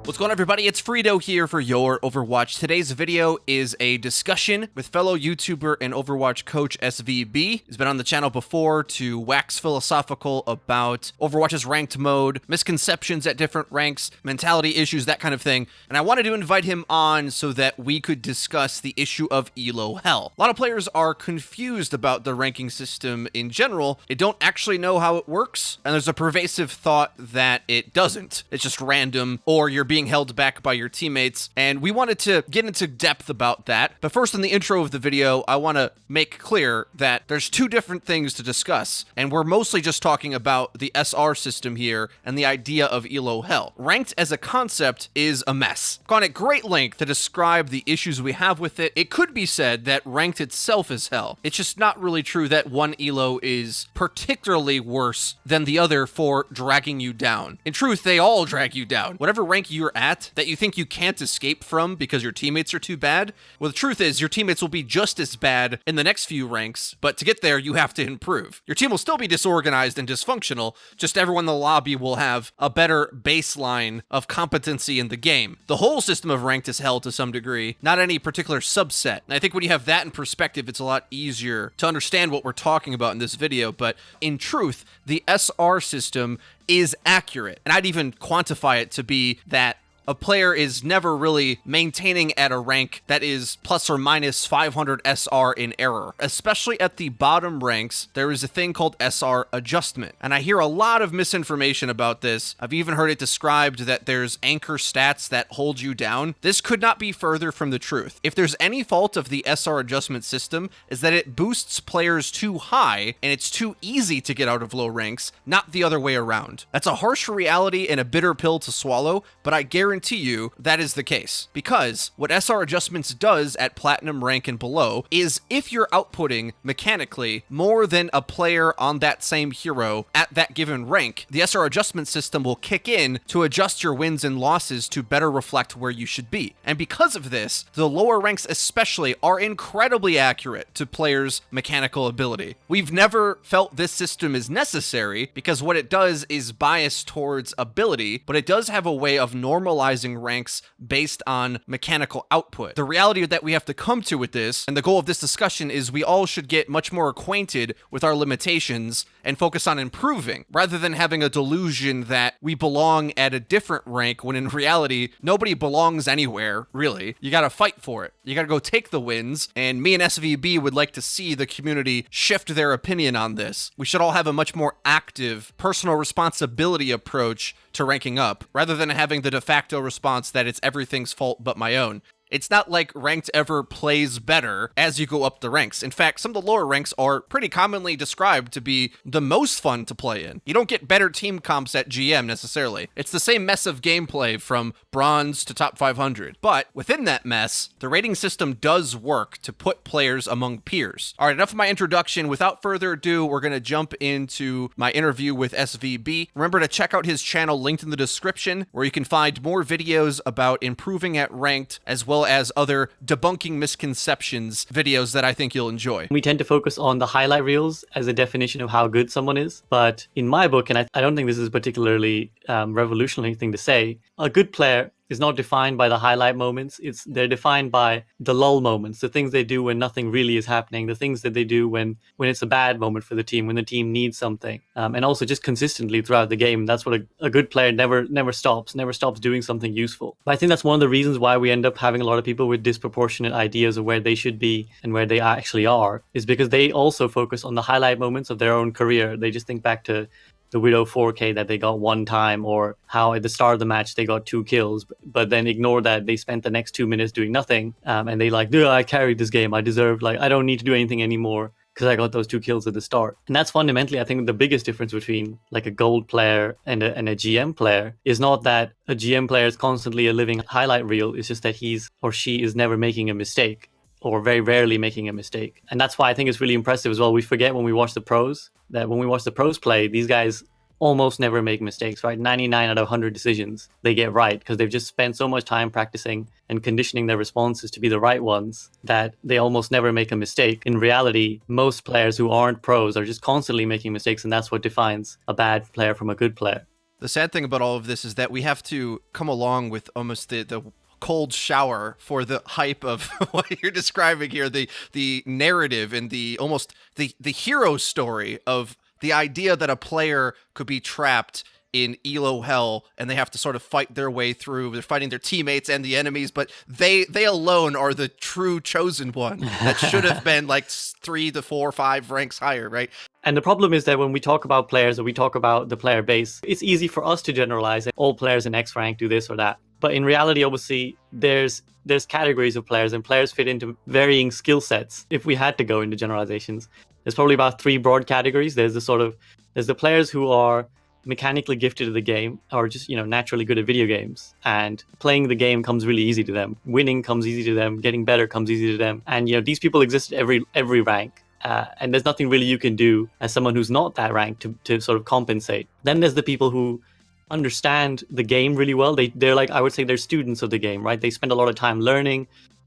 What's going on, everybody? It's Freedo here for Your Overwatch. Today's video is a discussion with fellow YouTuber and Overwatch coach SVB. He's been on the channel before to wax philosophical about Overwatch's ranked mode, misconceptions at different ranks, mentality issues, that kind of thing. And I wanted to invite him on so that we could discuss the issue of ELO hell. A lot of players are confused about the ranking system in general. They don't actually know how it works, and there's a pervasive thought that it doesn't. It's just random, or you're being held back by your teammates, and we wanted to get into depth about that. But first, in the intro of the video, I want to make clear that there's two different things to discuss, and we're mostly just talking about the SR system here and the idea of ELO hell. Ranked as a concept is a mess. I've gone at great length to describe the issues we have with it. It could be said that ranked itself is hell. It's just not really true that one ELO is particularly worse than the other for dragging you down. In truth, they all drag you down. Whatever rank you're at that you think you can't escape from because your teammates are too bad, well, the truth is your teammates will be just as bad in the next few ranks, but to get there, you have to improve. Your team will still be disorganized and dysfunctional, just everyone in the lobby will have a better baseline of competency in the game. The whole system of ranked is hell to some degree, not any particular subset. And I think when you have that in perspective, it's a lot easier to understand what we're talking about in this video, but in truth, the SR system is accurate. And I'd even quantify it to be that a player is never really maintaining at a rank that is plus or minus 500 SR in error. Especially at the bottom ranks, there is a thing called SR adjustment. And I hear a lot of misinformation about this. I've even heard it described that there's anchor stats that hold you down. This could not be further from the truth. If there's any fault of the SR adjustment system, is that it boosts players too high and it's too easy to get out of low ranks, not the other way around. That's a harsh reality and a bitter pill to swallow, but I guarantee you that is the case, because what SR adjustments does at platinum rank and below is if you're outputting mechanically more than a player on that same hero at that given rank, the SR adjustment system will kick in to adjust your wins and losses to better reflect where you should be. And because of this, the lower ranks especially are incredibly accurate to players' mechanical ability. We've never felt this system is necessary because what it does is bias towards ability, but it does have a way of normalizing ranks based on mechanical output. The reality that we have to come to with this, and the goal of this discussion, is we all should get much more acquainted with our limitations and focus on improving, rather than having a delusion that we belong at a different rank when in reality, nobody belongs anywhere, really. You gotta fight for it. You gotta go take the wins, and me and SVB would like to see the community shift their opinion on this. We should all have a much more active personal responsibility approach to ranking up, rather than having the de facto response that it's everything's fault but my own. It's not like ranked ever plays better as you go up the ranks. In fact, some of the lower ranks are pretty commonly described to be the most fun to play in. You don't get better team comps at GM necessarily. It's the same mess of gameplay from bronze to top 500. But within that mess, the rating system does work to put players among peers. All right, enough of my introduction. Without further ado, we're going to jump into my interview with SVB. Remember to check out his channel linked in the description, where you can find more videos about improving at ranked, as well as other debunking misconceptions videos that I think you'll enjoy. We tend to focus on the highlight reels as a definition of how good someone is. But in my book, and I don't think this is a particularly revolutionary thing to say, a good player is not defined by the highlight moments. They're defined by the lull moments, the things they do when nothing really is happening, the things that they do when it's a bad moment for the team, when the team needs something, and also just consistently throughout the game. That's what a good player never stops doing something useful. But I think that's one of the reasons why we end up having a lot of people with disproportionate ideas of where they should be and where they actually are, is because they also focus on the highlight moments of their own career. They just think back to the Widow 4K that they got one time, or how at the start of the match they got 2 kills, but then ignore that they spent the next 2 minutes doing nothing, and they like, I carried this game, I deserve, I don't need to do anything anymore because I got those 2 kills at the start. And that's fundamentally, I think, the biggest difference between a gold player and a GM player is not that a GM player is constantly a living highlight reel, it's just that he's or she is never making a mistake, or very rarely making a mistake. And that's why I think it's really impressive as well. We forget when we watch the pros, that when we watch the pros play, these guys almost never make mistakes, right? 99 out of 100 decisions they get right, because they've just spent so much time practicing and conditioning their responses to be the right ones that they almost never make a mistake. In reality, most players who aren't pros are just constantly making mistakes, and that's what defines a bad player from a good player. The sad thing about all of this is that we have to come along with almost the cold shower for the hype of what you're describing here, the narrative and the almost the hero story of the idea that a player could be trapped in elo hell and they have to sort of fight their way through. They're fighting their teammates and the enemies, but they alone are the true chosen one that should have been like 3 to 4 or 5 ranks higher, right? And the problem is that when we talk about players or we talk about the player base, it's easy for us to generalize that all players in X rank do this or that. But in reality, obviously, there's categories of players, and players fit into varying skill sets. If we had to go into generalizations, there's probably about 3 broad categories. There's the players who are mechanically gifted to the game, or just naturally good at video games, and playing the game comes really easy to them. Winning comes easy to them. Getting better comes easy to them. And these people exist at every rank. And there's nothing really you can do as someone who's not that rank to sort of compensate. Then there's the people who understand the game really well. They're like, I would say, they're students of the game, right? They spend a lot of time learning.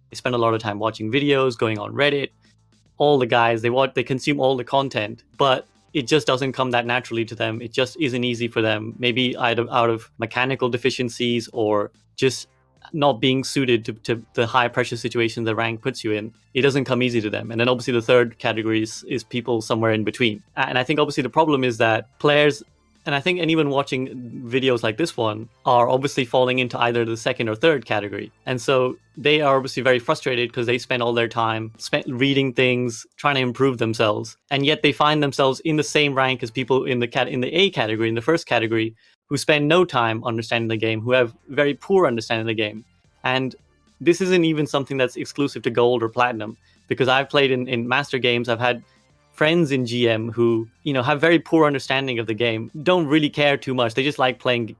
They spend a lot of time watching videos, going on Reddit. All the guys, they consume all the content, but it just doesn't come that naturally to them. It just isn't easy for them. Maybe out of mechanical deficiencies or just not being suited to the high pressure situation the rank puts you in. It doesn't come easy to them. And then obviously the third category is people somewhere in between. And I think obviously the problem is that players, and I think anyone watching videos like this one, are obviously falling into either the second or third category. And so they are obviously very frustrated because they spend all their time reading things, trying to improve themselves. And yet they find themselves in the same rank as people in the A category, in the first category, who spend no time understanding the game, who have very poor understanding of the game. And this isn't even something that's exclusive to gold or platinum, because I've played in master games. I've had friends in GM who, have very poor understanding of the game, don't really care too much. They just like playing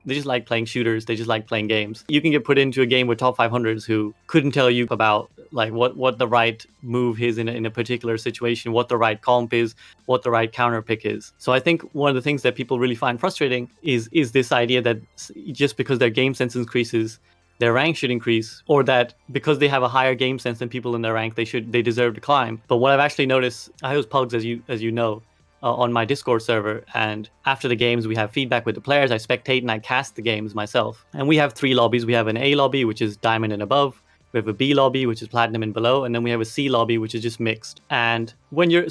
shooters. They just like playing games. You can get put into a game with top 500s who couldn't tell you about like what the right move is in a particular situation, what the right comp is, what the right counter pick is. So I think one of the things that people really find frustrating is this idea that just because their game sense increases, their rank should increase, or that because they have a higher game sense than people in their rank, they deserve to climb. But what I've actually noticed, I host pugs, as you know, on my Discord server, and after the games we have feedback with the players. I spectate and I cast the games myself. And we have 3 lobbies. We have an A lobby, which is diamond and above. We have a B lobby, which is platinum and below, and then we have a C lobby, which is just mixed. And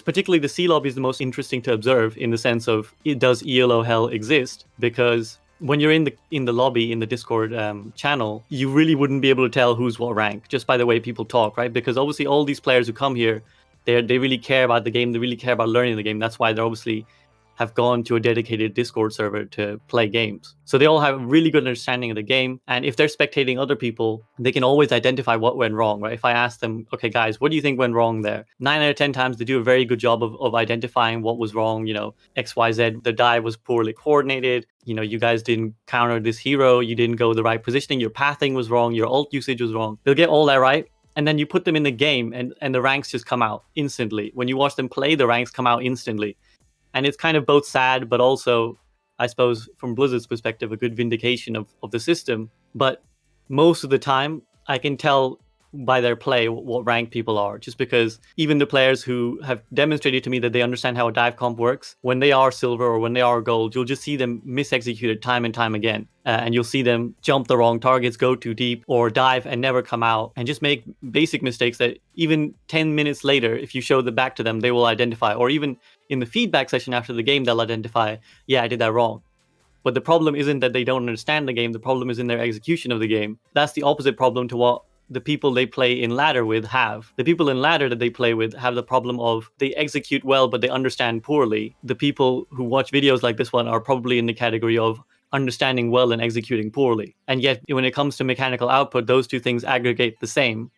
particularly the C lobby is the most interesting to observe in the sense of, does ELO hell exist? Because when you're in the lobby, in the Discord channel, you really wouldn't be able to tell who's what rank just by the way people talk, right? Because obviously all these players who come here, they really care about the game. They really care about learning the game. That's why they're obviously have gone to a dedicated Discord server to play games. So they all have a really good understanding of the game. And if they're spectating other people, they can always identify what went wrong, right? If I ask them, okay, guys, what do you think went wrong there? 9 out of 10 times they do a very good job of identifying what was wrong. XYZ, the dive was poorly coordinated. You guys didn't counter this hero. You didn't go the right positioning. Your pathing was wrong. Your ult usage was wrong. They'll get all that right. And then you put them in the game and the ranks just come out instantly. When you watch them play, the ranks come out instantly. And it's kind of both sad, but also, I suppose, from Blizzard's perspective, a good vindication of the system. But most of the time, I can tell by their play what rank people are, just because even the players who have demonstrated to me that they understand how a dive comp works, when they are silver or when they are gold, you'll just see them misexecuted time and time again. And you'll see them jump the wrong targets, go too deep, or dive and never come out, and just make basic mistakes that even 10 minutes later, if you show them back to them, they will identify. Or even in the feedback session after the game, they'll identify, yeah, I did that wrong. But the problem isn't that they don't understand the game. The problem is in their execution of the game. That's the opposite problem to what the people they play in ladder with have. The people in ladder that they play with have the problem of they execute well, but they understand poorly. The people who watch videos like this one are probably in the category of understanding well and executing poorly. And yet, when it comes to mechanical output, those two things aggregate the same.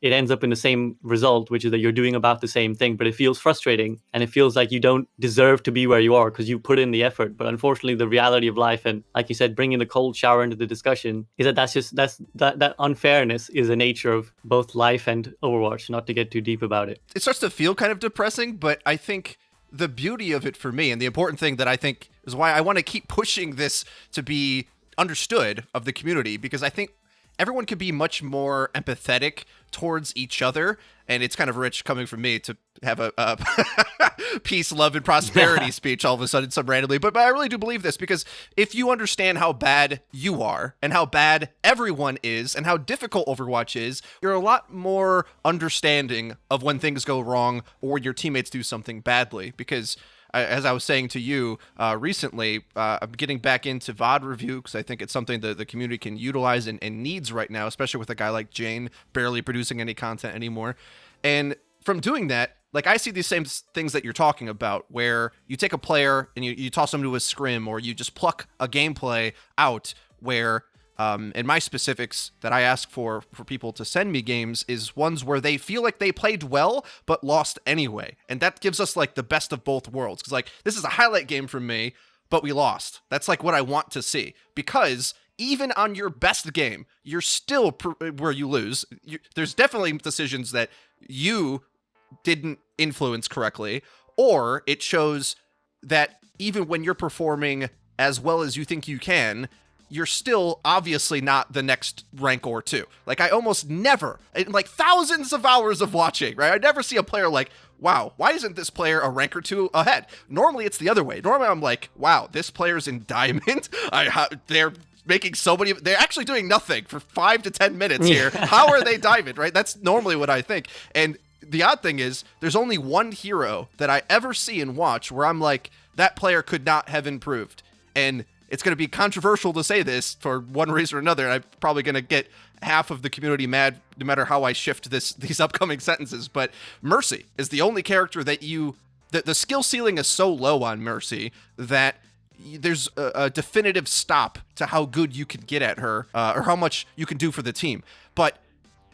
It ends up in the same result, which is that you're doing about the same thing, but it feels frustrating and it feels like you don't deserve to be where you are because you put in the effort. But unfortunately, the reality of life, and like you said, bringing the cold shower into the discussion, is that unfairness is the nature of both life and Overwatch, not to get too deep about it. It starts to feel kind of depressing, but I think the beauty of it for me, and the important thing that I think is why I want to keep pushing this to be understood of the community, because I think everyone could be much more empathetic towards each other. And it's kind of rich coming from me to have a peace, love, and prosperity speech all of a sudden, some randomly. But I really do believe this, because if you understand how bad you are and how bad everyone is and how difficult Overwatch is, you're a lot more understanding of when things go wrong or your teammates do something badly. Because as I was saying to you recently, I'm getting back into VOD review because I think it's something that the community can utilize and needs right now, especially with a guy like Jane barely producing any content anymore. And from doing that, like, I see these same things that you're talking about, where you take a player and you toss them to a scrim, or you just pluck a gameplay out where, in my specifics that I ask for people to send me games, is ones where they feel like they played well but lost anyway. And that gives us like the best of both worlds. Because like, this is a highlight game for me, but we lost. That's like what I want to see. Because even on your best game, you're still where you lose. There's definitely decisions that you didn't influence correctly, or it shows that even when you're performing as well as you think you can, you're still obviously not the next rank or two. Like, I almost never, in like thousands of hours of watching, right? I never see a player like, wow, why isn't this player a rank or two ahead? Normally it's the other way. Normally I'm like, wow, this player's in diamond. They're making so many, they're actually doing nothing for 5 to 10 minutes here. How are they diamond, right? That's normally what I think. And the odd thing is, there's only one hero that I ever see and watch where I'm like, that player could not have improved. And it's going to be controversial to say this for one reason or another. I'm probably going to get half of the community mad no matter how I shift these upcoming sentences. But Mercy is the only character that the skill ceiling is so low on Mercy that there's a definitive stop to how good you can get at her, or how much you can do for the team. But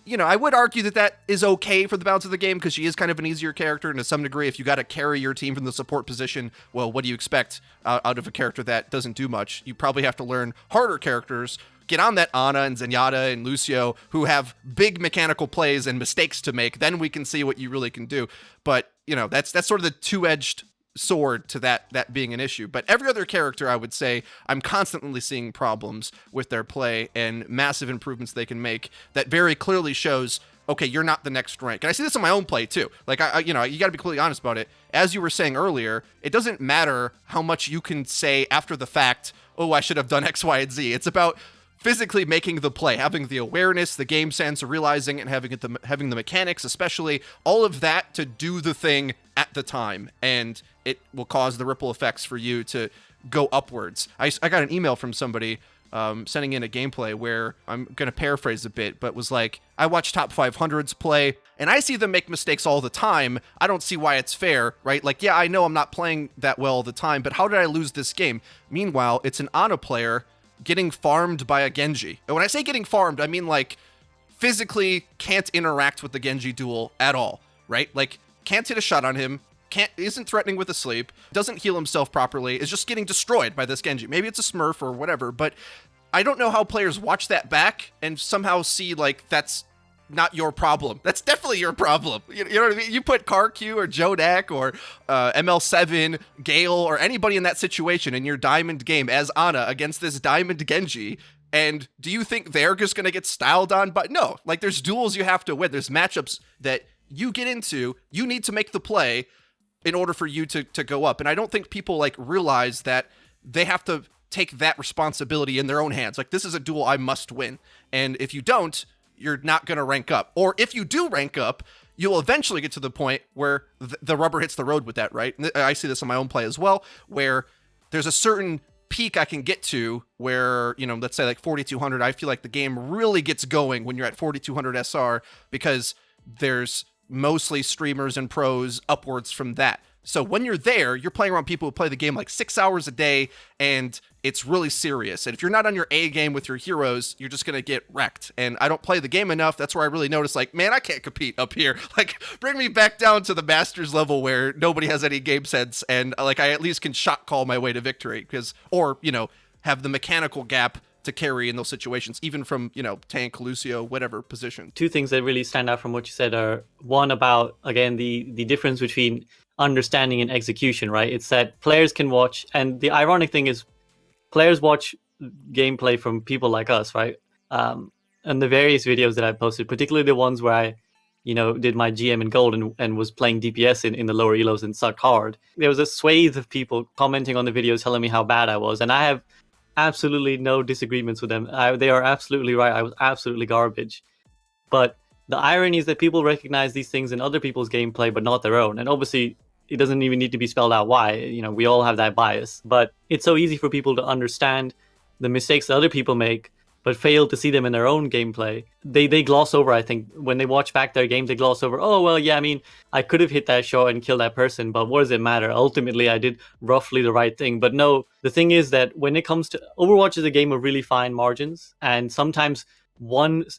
you know, I would argue that is okay for the balance of the game, because she is kind of an easier character, and to some degree, if you got to carry your team from the support position, well, what do you expect out of a character that doesn't do much? You probably have to learn harder characters, get on that Ana and Zenyatta and Lucio, who have big mechanical plays and mistakes to make. Then we can see what you really can do. But, you know, that's sort of the two-edged sword to that being an issue. But every other character, I would say, I'm constantly seeing problems with their play and massive improvements they can make that very clearly shows, okay, you're not the next rank. And I see this in my own play too. Like, you know, you got to be completely honest about it. As you were saying earlier, it doesn't matter how much you can say after the fact, oh, I should have done X, Y, and Z. It's about physically making the play, having the awareness, the game sense, realizing and having the mechanics, especially all of that to do the thing at the time. And it will cause the ripple effects for you to go upwards. I got an email from somebody sending in a gameplay where, I'm going to paraphrase a bit, but was like, I watch top 500s play and I see them make mistakes all the time. I don't see why it's fair, right? Like, yeah, I know I'm not playing that well all the time, but how did I lose this game? Meanwhile, it's an Ana player getting farmed by a Genji. And when I say getting farmed, I mean like physically can't interact with the Genji duel at all, right? Like, can't hit a shot on him, isn't threatening with a sleep, doesn't heal himself properly, is just getting destroyed by this Genji. Maybe it's a smurf or whatever, but I don't know how players watch that back and somehow see like that's not your problem. That's definitely your problem. You know what I mean? You put CarQ or Jodak or ML7, Gale, or anybody in that situation in your diamond game as Ana against this diamond Genji, and do you think they're just going to get styled on? But no, like, there's duels you have to win. There's matchups that you get into, you need to make the play in order for you to go up. And I don't think people like realize that they have to take that responsibility in their own hands. Like, this is a duel I must win. And if you don't, you're not going to rank up. Or if you do rank up, you'll eventually get to the point where the rubber hits the road with that, right? And I see this in my own play as well, where there's a certain peak I can get to where, you know, let's say like 4200, I feel like the game really gets going when you're at 4200 SR, because there's mostly streamers and pros upwards from that. So when you're there, you're playing around people who play the game like 6 hours a day, and it's really serious. And if you're not on your A game with your heroes, you're just going to get wrecked. And I don't play the game enough. That's where I really notice, like, man, I can't compete up here. Like, bring me back down to the Masters level where nobody has any game sense, and like, I at least can shot call my way to victory, or, you know, have the mechanical gap to carry in those situations, even from, you know, tank, Lucio, whatever position. Two things that really stand out from what you said are, one, about, again, the difference between understanding and execution, right? It's that players can watch, and the ironic thing is players watch gameplay from people like us, right? and the various videos that I posted, particularly the ones where I, did my GM in gold and was playing DPS in the lower elos and sucked hard. There was a swathe of people commenting on the videos telling me how bad I was, and I have absolutely no disagreements with them. They are absolutely right. I was absolutely garbage. But the irony is that people recognize these things in other people's gameplay, but not their own. And obviously, it doesn't even need to be spelled out why. We all have that bias. But it's so easy for people to understand the mistakes that other people make, but fail to see them in their own gameplay. They gloss over, I think, when they watch back their games, they gloss over, oh, well, yeah, I mean, I could have hit that shot and killed that person, but what does it matter? Ultimately, I did roughly the right thing. But no, the thing is that when it comes to Overwatch is a game of really fine margins, and sometimes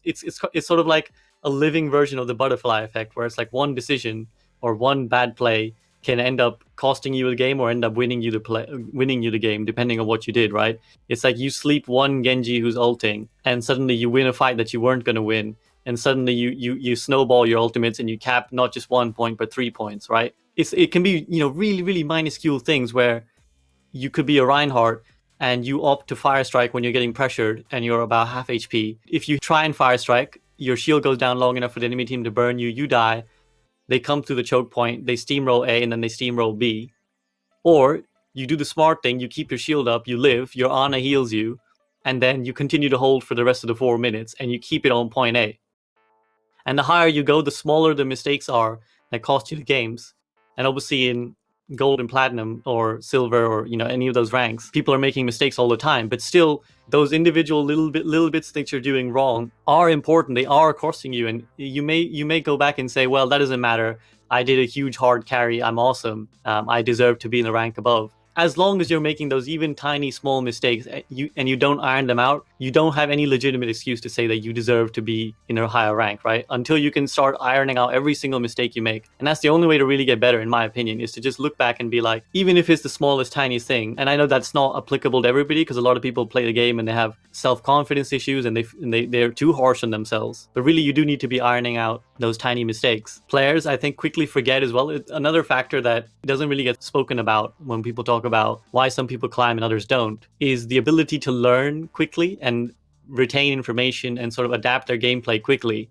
it's sort of like a living version of the butterfly effect, where it's like one decision or one bad play can end up costing you the game or end up winning you the game, depending on what you did, right? It's like you sleep one Genji who's ulting, and suddenly you win a fight that you weren't going to win, and suddenly you snowball your ultimates and you cap not just 1 point but 3 points, right? It can be really really minuscule things where you could be a Reinhardt and you opt to fire strike when you're getting pressured and you're about half HP. If you try and fire strike, your shield goes down long enough for the enemy team to burn you, you die. They come to the choke point, they steamroll A, and then they steamroll B. Or you do the smart thing, you keep your shield up, you live, your Ana heals you, and then you continue to hold for the rest of the 4 minutes, and you keep it on point A. And the higher you go, the smaller the mistakes are that cost you the games. And obviously in gold and platinum or silver or any of those ranks, people are making mistakes all the time, but still those individual little bits that you're doing wrong are important. They are costing you, and you may go back and say, well, that doesn't matter, I did a huge hard carry, I'm awesome, I deserve to be in the rank above. As long as you're making those even tiny small mistakes and you don't iron them out, you don't have any legitimate excuse to say that you deserve to be in a higher rank, right? Until you can start ironing out every single mistake you make. And that's the only way to really get better, in my opinion, is to just look back and be like, even if it's the smallest, tiniest thing, and I know that's not applicable to everybody because a lot of people play the game and they have self-confidence issues and they're too harsh on themselves. But really, you do need to be ironing out those tiny mistakes. Players, I think, quickly forget as well. Another factor that doesn't really get spoken about when people talk about why some people climb and others don't is the ability to learn quickly and retain information and sort of adapt their gameplay quickly.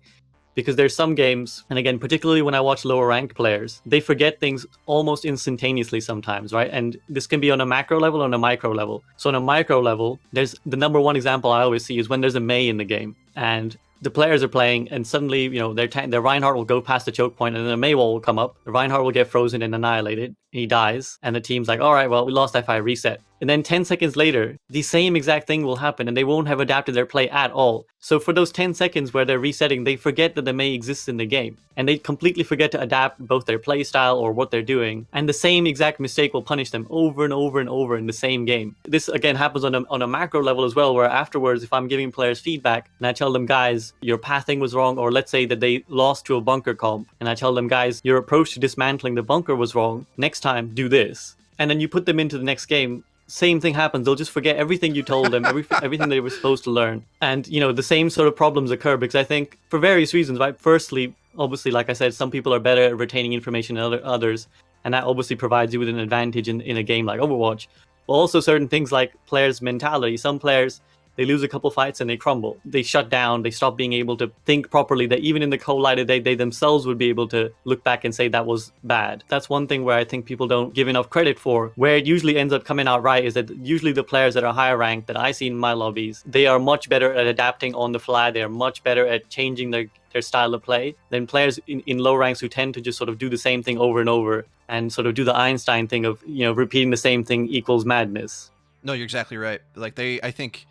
Because there's some games, and again, particularly when I watch lower ranked players, they forget things almost instantaneously sometimes, right? And this can be on a macro level or on a micro level. So on a micro level, there's the number one example I always see is when there's a Mei in the game and the players are playing, and suddenly, their Reinhardt will go past the choke point, and then a Mei wall will come up. The Reinhardt will get frozen and annihilated. He dies, and the team's like, all right, well, we lost that fight, reset. And then 10 seconds later, the same exact thing will happen, and they won't have adapted their play at all. So for those 10 seconds where they're resetting, they forget that the Mei exists in the game, and they completely forget to adapt both their play style or what they're doing, and the same exact mistake will punish them over and over and over in the same game. This, again, happens on a macro level as well, where afterwards, if I'm giving players feedback, and I tell them, guys, your pathing was wrong, or let's say that they lost to a bunker comp, and I tell them, guys, your approach to dismantling the bunker was wrong, next time, do this. And then you put them into the next game, same thing happens. They'll just forget everything you told them, everything they were supposed to learn. And, the same sort of problems occur because I think for various reasons, right? Firstly, obviously, like I said, some people are better at retaining information than others. And that obviously provides you with an advantage in a game like Overwatch. But also certain things like players' mentality. Some players, they lose a couple fights and they crumble. They shut down. They stop being able to think properly, that even in the cold light of day, they themselves would be able to look back and say that was bad. That's one thing where I think people don't give enough credit for. Where it usually ends up coming out right is that usually the players that are higher ranked that I see in my lobbies, they are much better at adapting on the fly. They are much better at changing their style of play than players in low ranks who tend to just sort of do the same thing over and over and sort of do the Einstein thing of, repeating the same thing equals madness. No, you're exactly right. I think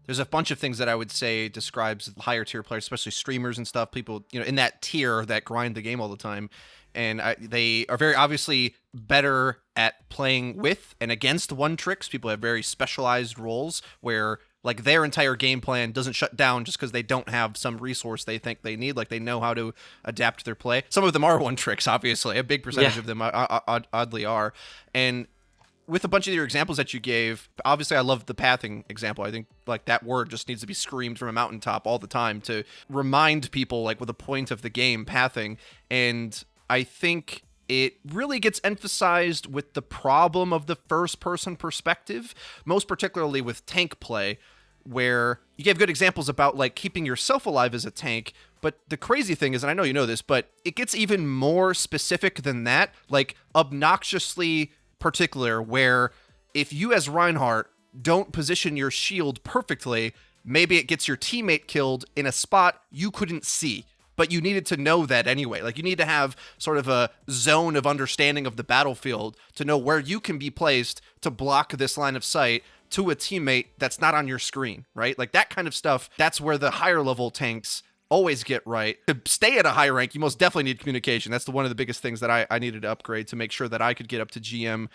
there's a bunch of things that I would say describes higher tier players, especially streamers and stuff, people, in that tier that grind the game all the time. And they are very obviously better at playing with and against one tricks. People have very specialized roles where their entire game plan doesn't shut down just because they don't have some resource they think they need. They know how to adapt their play. Some of them are one tricks, obviously. A big percentage of them oddly are. And with a bunch of your examples that you gave, obviously I love the pathing example. I think that word just needs to be screamed from a mountaintop all the time to remind people with the point of the game, pathing. And I think it really gets emphasized with the problem of the first person perspective, most particularly with tank play, where you gave good examples about like keeping yourself alive as a tank. But the crazy thing is, and I know you know this, but it gets even more specific than that, like obnoxiously particular, where if you as Reinhardt don't position your shield perfectly, maybe it gets your teammate killed in a spot you couldn't see. But you needed to know that anyway. Like, you need to have sort of a zone of understanding of the battlefield to know where you can be placed to block this line of sight to a teammate that's not on your screen, right? Like, that kind of stuff, that's where the higher level tanks always get right. To stay at a high rank, you most definitely need communication. That's one of the biggest things that I needed to upgrade to make sure that I could get up to GM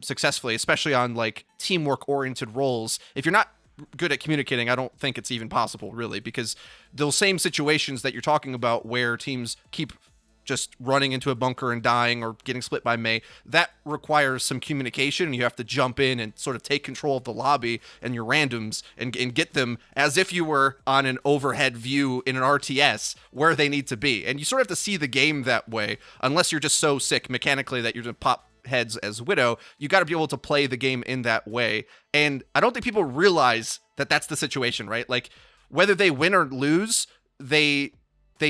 successfully, especially on like teamwork-oriented roles. If you're not good at communicating, I don't think it's even possible, really, because those same situations that you're talking about where teams keep just running into a bunker and dying or getting split by Mei, that requires some communication, and you have to jump in and sort of take control of the lobby and your randoms and get them as if you were on an overhead view in an RTS where they need to be. And you sort of have to see the game that way, unless you're just so sick mechanically that you're going to pop heads as Widow. You got to be able to play the game in that way. And I don't think people realize that that's the situation, right? Like, whether they win or lose, they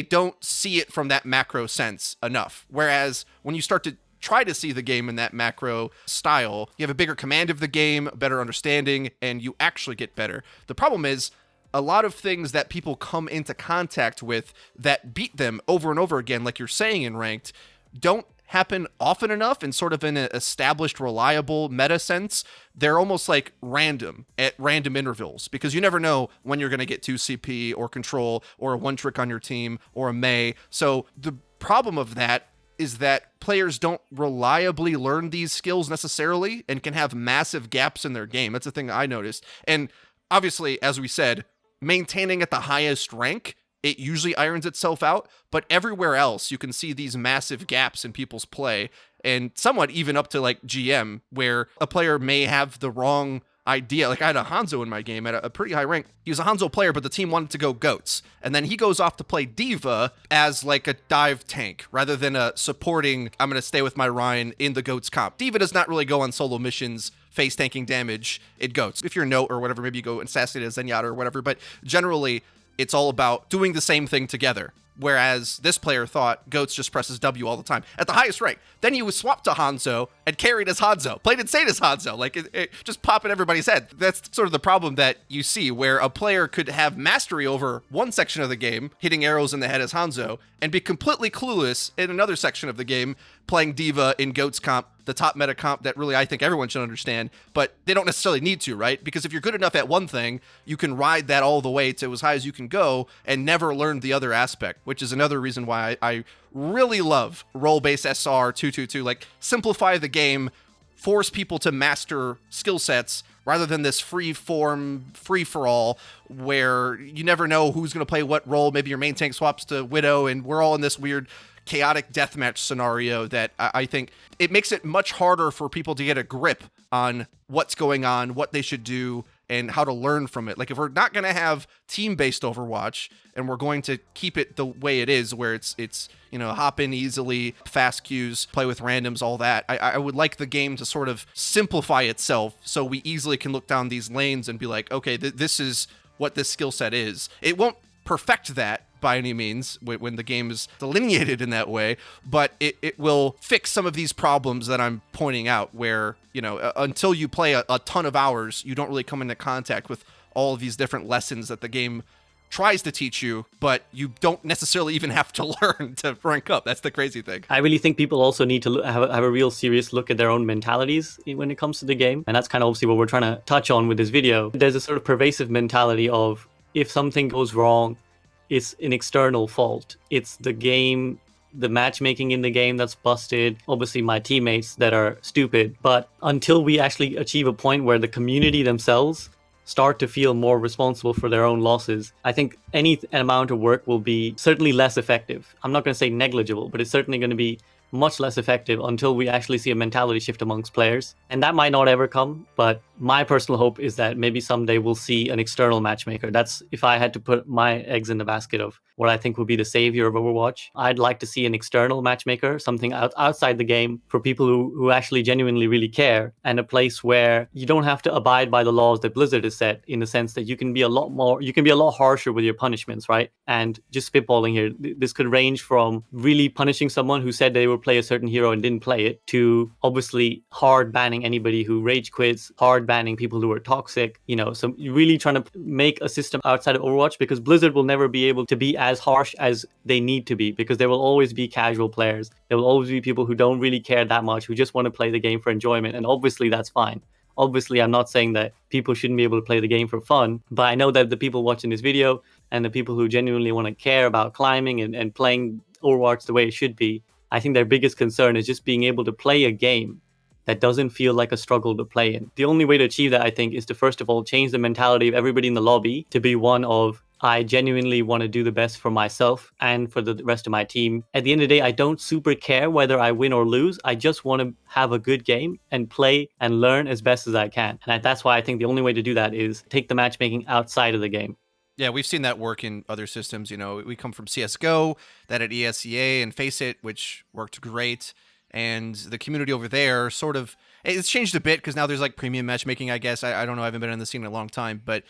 don't see it from that macro sense enough. Whereas when you start to try to see the game in that macro style, you have a bigger command of the game, a better understanding, and you actually get better. The problem is, a lot of things that people come into contact with that beat them over and over again, like you're saying in ranked, don't happen often enough and sort of in an established, reliable meta sense. They're almost like random at random intervals, because you never know when you're going to get 2 CP or control or a one trick on your team or a Mei. So the problem of that is that players don't reliably learn these skills necessarily and can have massive gaps in their game. That's the thing I noticed. And obviously, as we said, maintaining at the highest rank, it usually irons itself out, but everywhere else you can see these massive gaps in people's play, and somewhat even up to like GM, where a player may have the wrong idea. Like, I had a Hanzo in my game at a pretty high rank. He was a Hanzo player, but the team wanted to go goats. And then he goes off to play Diva as like a dive tank rather than a supporting, I'm going to stay with my Ryan in the goats comp. Diva does not really go on solo missions face tanking damage in goats. If you're Note or whatever, maybe you go assassinate as Zenyatta or whatever, but generally it's all about doing the same thing together. Whereas this player thought Goats just presses W all the time at the highest rank. Then he was swapped to Hanzo and carried as Hanzo, played insane as Hanzo, like it just pop in everybody's head. That's sort of the problem that you see, where a player could have mastery over one section of the game, hitting arrows in the head as Hanzo, and be completely clueless in another section of the game, playing Diva in Goats comp, the top meta comp that really I think everyone should understand, but they don't necessarily need to, right? Because if you're good enough at one thing, you can ride that all the way to as high as you can go and never learn the other aspect, which is another reason why I really love role-based SR 222. Like, simplify the game, force people to master skill sets rather than this free-form, free-for-all where you never know who's going to play what role. Maybe your main tank swaps to Widow, and we're all in this weird chaotic deathmatch scenario that I think it makes it much harder for people to get a grip on what's going on, what they should do, and how to learn from it. Like, if we're not going to have team-based Overwatch and we're going to keep it the way it is, where it's you know, hop in easily, fast queues, play with randoms, all that, I would like the game to sort of simplify itself so we easily can look down these lanes and be like, okay, this is what this skill set is. It won't perfect that by any means when the game is delineated in that way, but it will fix some of these problems that I'm pointing out, where, you know, until you play a ton of hours, you don't really come into contact with all of these different lessons that the game tries to teach you, but you don't necessarily even have to learn to rank up. That's the crazy thing. I really think people also need to have a real serious look at their own mentalities when it comes to the game. And that's kind of obviously what we're trying to touch on with this video. There's a sort of pervasive mentality of, if something goes wrong, it's an external fault. It's the game, the matchmaking in the game that's busted, obviously my teammates that are stupid. But until we actually achieve a point where the community themselves start to feel more responsible for their own losses, I think any amount of work will be certainly less effective. I'm not going to say negligible, but it's certainly going to be much less effective until we actually see a mentality shift amongst players. And that might not ever come, but my personal hope is that maybe someday we'll see an external matchmaker. That's if I had to put my eggs in the basket of what I think would be the savior of Overwatch. I'd like to see an external matchmaker, something outside the game for people who actually genuinely really care, and a place where you don't have to abide by the laws that Blizzard has set, in the sense that you can be a lot harsher with your punishments, right? And just spitballing here, this could range from really punishing someone who said they would play a certain hero and didn't play it, to obviously hard banning anybody who rage quits, hard banning people who are toxic, so you're really trying to make a system outside of Overwatch, because Blizzard will never be able to be as harsh as they need to be, because there will always be casual players. There will always be people who don't really care that much, who just want to play the game for enjoyment, and obviously that's fine. Obviously, I'm not saying that people shouldn't be able to play the game for fun, but I know that the people watching this video and the people who genuinely want to care about climbing and playing Overwatch the way it should be, I think their biggest concern is just being able to play a game that doesn't feel like a struggle to play in. The only way to achieve that, I think, is to first of all change the mentality of everybody in the lobby to be one of, I genuinely want to do the best for myself and for the rest of my team. At the end of the day, I don't super care whether I win or lose. I just want to have a good game and play and learn as best as I can. And that's why I think the only way to do that is take the matchmaking outside of the game. Yeah, we've seen that work in other systems. We come from CSGO, that at ESEA and Face It, which worked great. And the community over there it's changed a bit because now there's like premium matchmaking, I guess. I don't know. I haven't been in the scene in a long time. But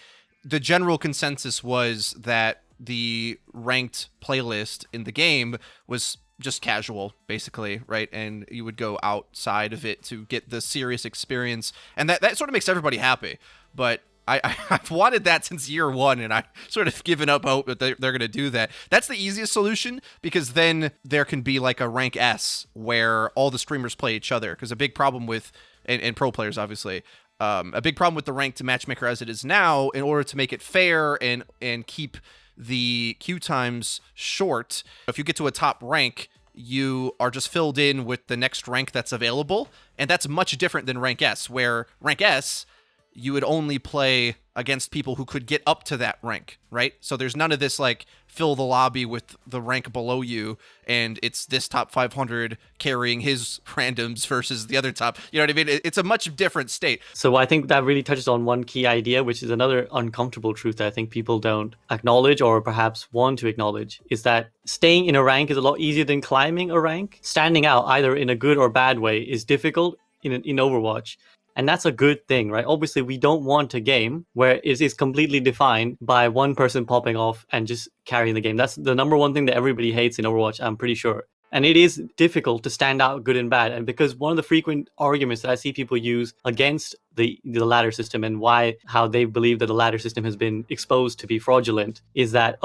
the general consensus was that the ranked playlist in the game was just casual, basically, right? And you would go outside of it to get the serious experience. And that sort of makes everybody happy. But I've wanted that since year one, and I've sort of given up hope that they're going to do that. That's the easiest solution, because then there can be like a rank S where all the streamers play each other. Because a big problem with, and pro players obviously, a big problem with the ranked matchmaker as it is now, in order to make it fair and keep the queue times short, if you get to a top rank, you are just filled in with the next rank that's available. And that's much different than rank S, where rank S, you would only play against people who could get up to that rank, right? So there's none of this like fill the lobby with the rank below you, and it's this top 500 carrying his randoms versus the other top. You know what I mean? It's a much different state. So I think that really touches on one key idea, which is another uncomfortable truth that I think people don't acknowledge or perhaps want to acknowledge, is that staying in a rank is a lot easier than climbing a rank. Standing out, either in a good or bad way, is difficult in Overwatch. And that's a good thing, right? Obviously, we don't want a game where it is completely defined by one person popping off and just carrying the game. That's the number one thing that everybody hates in Overwatch, I'm pretty sure. And it is difficult to stand out good and bad. And because one of the frequent arguments that I see people use against the ladder system and how they believe that the ladder system has been exposed to be fraudulent is that,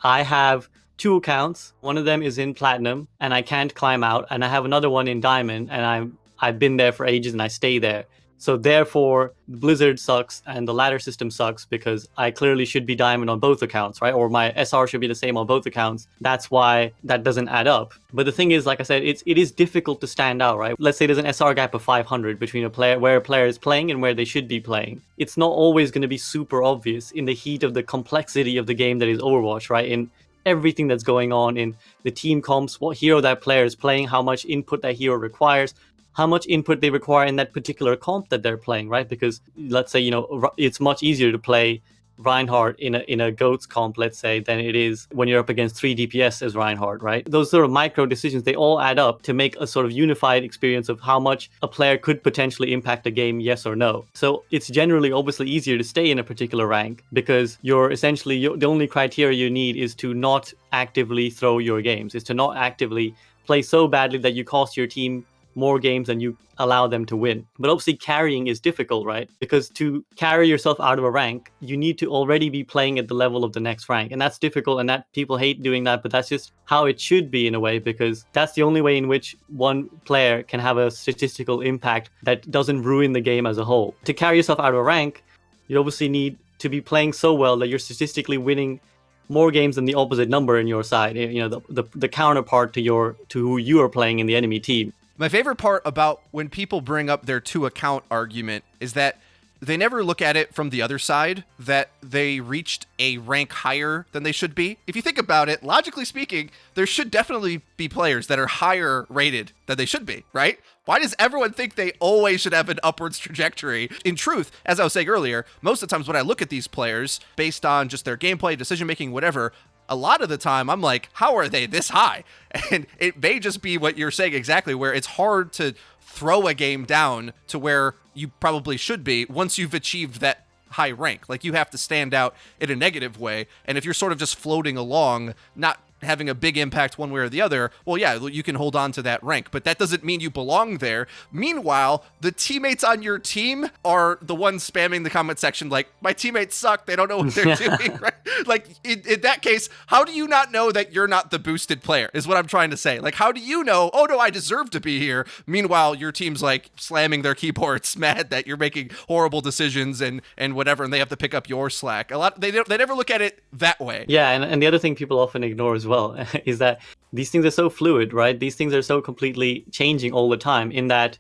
I have 2 accounts. One of them is in platinum and I can't climb out. And I have another one in diamond and I've been there for ages and I stay there. So therefore, Blizzard sucks and the ladder system sucks because I clearly should be diamond on both accounts, right? Or my SR should be the same on both accounts. That's why that doesn't add up. But the thing is, like I said, it is difficult to stand out, right? Let's say there's an SR gap of 500 between where a player is playing and where they should be playing. It's not always going to be super obvious in the heat of the complexity of the game that is Overwatch, right? In everything that's going on in the team comps, what hero that player is playing, how much input that hero requires, how much input they require in that particular comp that they're playing, right? Because let's say, it's much easier to play Reinhardt in a GOATS comp, let's say, than it is when you're up against 3 DPS as Reinhardt, right? Those sort of micro decisions, they all add up to make a sort of unified experience of how much a player could potentially impact a game, yes or no. So it's generally obviously easier to stay in a particular rank because you're essentially, the only criteria you need is to not actively throw your games, is to not actively play so badly that you cost your team more games than you allow them to win. But obviously carrying is difficult, right? Because to carry yourself out of a rank, you need to already be playing at the level of the next rank. And that's difficult, and that people hate doing that, but that's just how it should be in a way, because that's the only way in which one player can have a statistical impact that doesn't ruin the game as a whole. To carry yourself out of a rank, you obviously need to be playing so well that you're statistically winning more games than the opposite number in your side, the counterpart to who you are playing in the enemy team. My favorite part about when people bring up their 2 account argument is that they never look at it from the other side, that they reached a rank higher than they should be. If you think about it, logically speaking, there should definitely be players that are higher rated than they should be, right? Why does everyone think they always should have an upwards trajectory? In truth, as I was saying earlier, most of the times when I look at these players based on just their gameplay, decision-making, whatever, a lot of the time I'm like, how are they this high? And it may just be what you're saying exactly, where it's hard to throw a game down to where you probably should be once you've achieved that high rank. Like, you have to stand out in a negative way. And if you're sort of just floating along, not having a big impact one way or the other, well, yeah, you can hold on to that rank, but that doesn't mean you belong there. Meanwhile, the teammates on your team are the ones spamming the comment section like, my teammates suck, they don't know what they're doing, right? Like, in that case, how do you not know that you're not the boosted player, is what I'm trying to say. Like, how do you know, oh no, I deserve to be here? Meanwhile, your team's like slamming their keyboards, mad that you're making horrible decisions and whatever, and they have to pick up your slack. They never look at it that way. Yeah, and the other thing people often ignore as well is that these things are so fluid, right? These things are so completely changing all the time, in that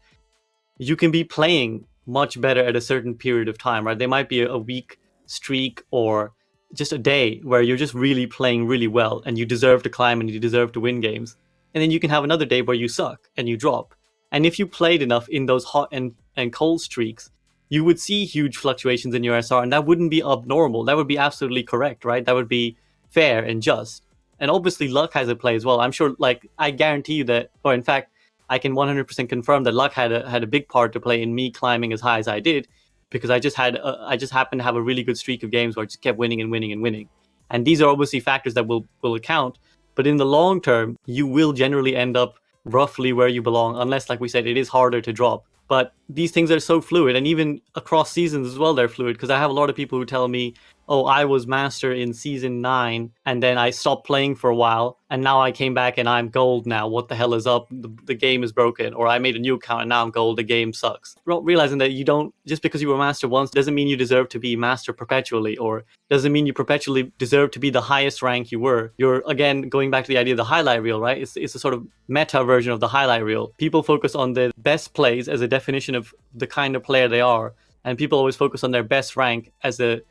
you can be playing much better at a certain period of time, right? There might be a week streak or just a day where you're just really playing really well and you deserve to climb and you deserve to win games. And then you can have another day where you suck and you drop. And if you played enough in those hot and cold streaks, you would see huge fluctuations in your SR, and that wouldn't be abnormal. That would be absolutely correct, right? That would be fair and just. And obviously luck has a play as well. I'm sure, like, I guarantee you that, or in fact, I can 100% confirm that luck had a big part to play in me climbing as high as I did, because I just happened to have a really good streak of games where I just kept winning and winning and winning. And these are obviously factors that will account, but in the long term, you will generally end up roughly where you belong, unless, like we said, it is harder to drop. But these things are so fluid, and even across seasons as well, they're fluid, because I have a lot of people who tell me, oh, I was master in season 9, and then I stopped playing for a while, and now I came back and I'm gold now. What the hell is up? The game is broken. Or I made a new account and now I'm gold. The game sucks. Realizing that you don't, just because you were master once, doesn't mean you deserve to be master perpetually, or doesn't mean you perpetually deserve to be the highest rank you were. You're, again, going back to the idea of the highlight reel, right? It's a sort of meta version of the highlight reel. People focus on the best plays as a definition of the kind of player they are, and people always focus on their best rank as a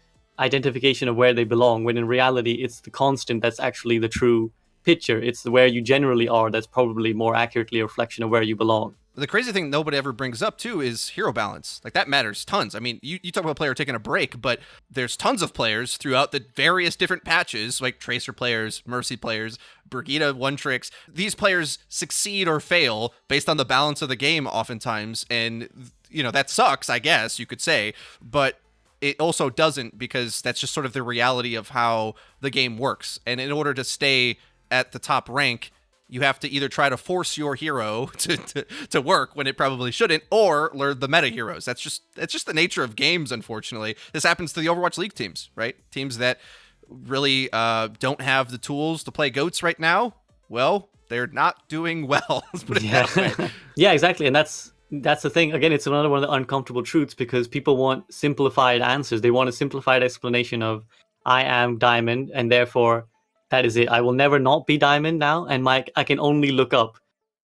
identification of where they belong, when in reality it's the constant that's actually the true picture. It's where you generally are that's probably more accurately a reflection of where you belong. The crazy thing nobody ever brings up too is hero balance. Like, that matters tons. I mean, you talk about a player taking a break, but there's tons of players throughout the various different patches, like Tracer players, Mercy players, Brigitte one tricks. These players succeed or fail based on the balance of the game oftentimes, and you know, that sucks, I guess you could say, but it also doesn't, because that's just sort of the reality of how the game works. And in order to stay at the top rank, you have to either try to force your hero to work when it probably shouldn't, or learn the meta heroes. That's just the nature of games, unfortunately. This happens to the Overwatch League teams, right? Teams that really don't have the tools to play GOATs right now, well, they're not doing well. Let's put it that way. Yeah, exactly. And that's the thing. Again, it's another one of the uncomfortable truths, because people want simplified answers. They want a simplified explanation of, I am diamond, and therefore that is it. I will never not be diamond now, and I can only look up,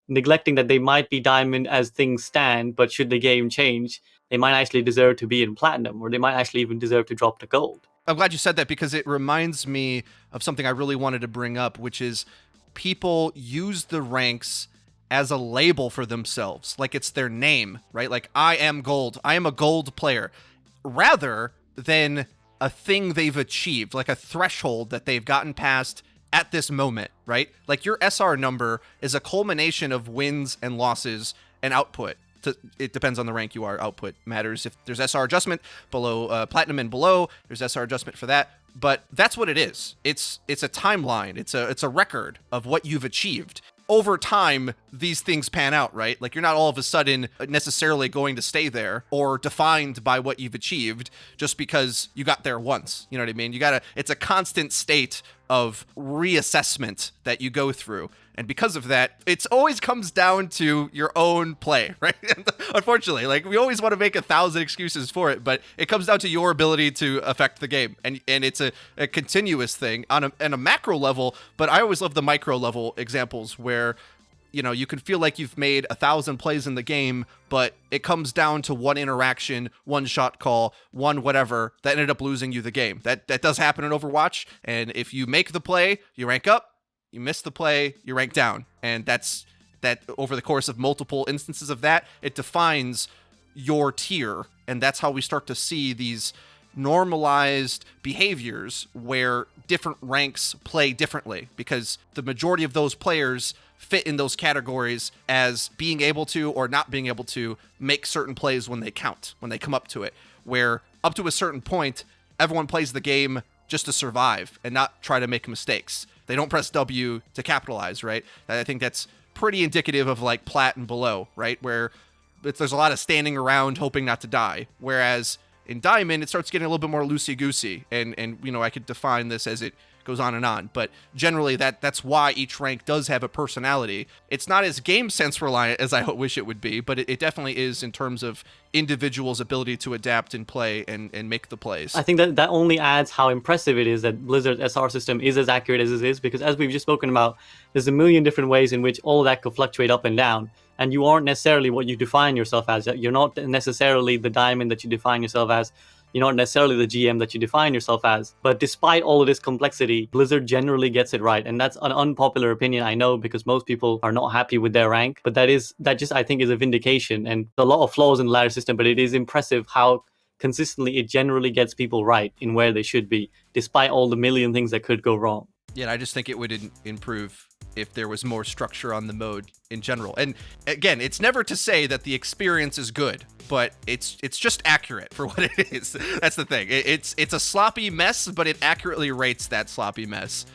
neglecting that they might be diamond as things stand, but should the game change, they might actually deserve to be in platinum, or they might actually even deserve to drop to gold. I'm glad you said that, because it reminds me of something I really wanted to bring up, which is people use the ranks as a label for themselves, like it's their name, right? Like, I am gold, I am a gold player, rather than a thing they've achieved, like a threshold that they've gotten past at this moment, right? Like, your SR number is a culmination of wins and losses and output. It depends on the rank you are. Output matters. If there's SR adjustment below platinum and below, there's SR adjustment for that. But that's what it is. It's a timeline. It's a record of what you've achieved. Over time, these things pan out, right? Like, you're not all of a sudden necessarily going to stay there or defined by what you've achieved just because you got there once. You know what I mean? It's a constant state of reassessment that you go through. And because of that, it always comes down to your own play, right? Unfortunately, like, we always want to make 1,000 excuses for it, but it comes down to your ability to affect the game. And it's a continuous thing on a macro level, but I always love the micro level examples where you know, you can feel like you've made 1,000 plays in the game, but it comes down to one interaction, one shot call, one whatever that ended up losing you the game. That does happen in Overwatch. And if you make the play, you rank up. You miss the play, you rank down. And that over the course of multiple instances of that, it defines your tier. And that's how we start to see these normalized behaviors where different ranks play differently, because the majority of those players fit in those categories as being able to or not being able to make certain plays when they count, when they come up to it, where up to a certain point, everyone plays the game just to survive and not try to make mistakes. They don't press W to capitalize, right? I think that's pretty indicative of like plat and below, right? Where there's a lot of standing around hoping not to die. Whereas in Diamond, it starts getting a little bit more loosey-goosey. And you know, I could define this as it goes on and on. But generally, that's why each rank does have a personality. It's not as game sense reliant as I wish it would be, but it definitely is in terms of individuals' ability to adapt and play and make the plays. I think that only adds how impressive it is that Blizzard's SR system is as accurate as it is, because as we've just spoken about, there's a million different ways in which all of that could fluctuate up and down. And you aren't necessarily what you define yourself as. You're not necessarily the diamond that you define yourself as. You're not necessarily the GM that you define yourself as. But despite all of this complexity, Blizzard generally gets it right. And that's an unpopular opinion, I know, because most people are not happy with their rank. But that just, I think, is a vindication. And a lot of flaws in the ladder system, but it is impressive how consistently it generally gets people right in where they should be, despite all the million things that could go wrong. Yeah, I just think it would improve if there was more structure on the mode in general. And again, it's never to say that the experience is good, but it's just accurate for what it is. That's the thing. It's a sloppy mess, but it accurately rates that sloppy mess.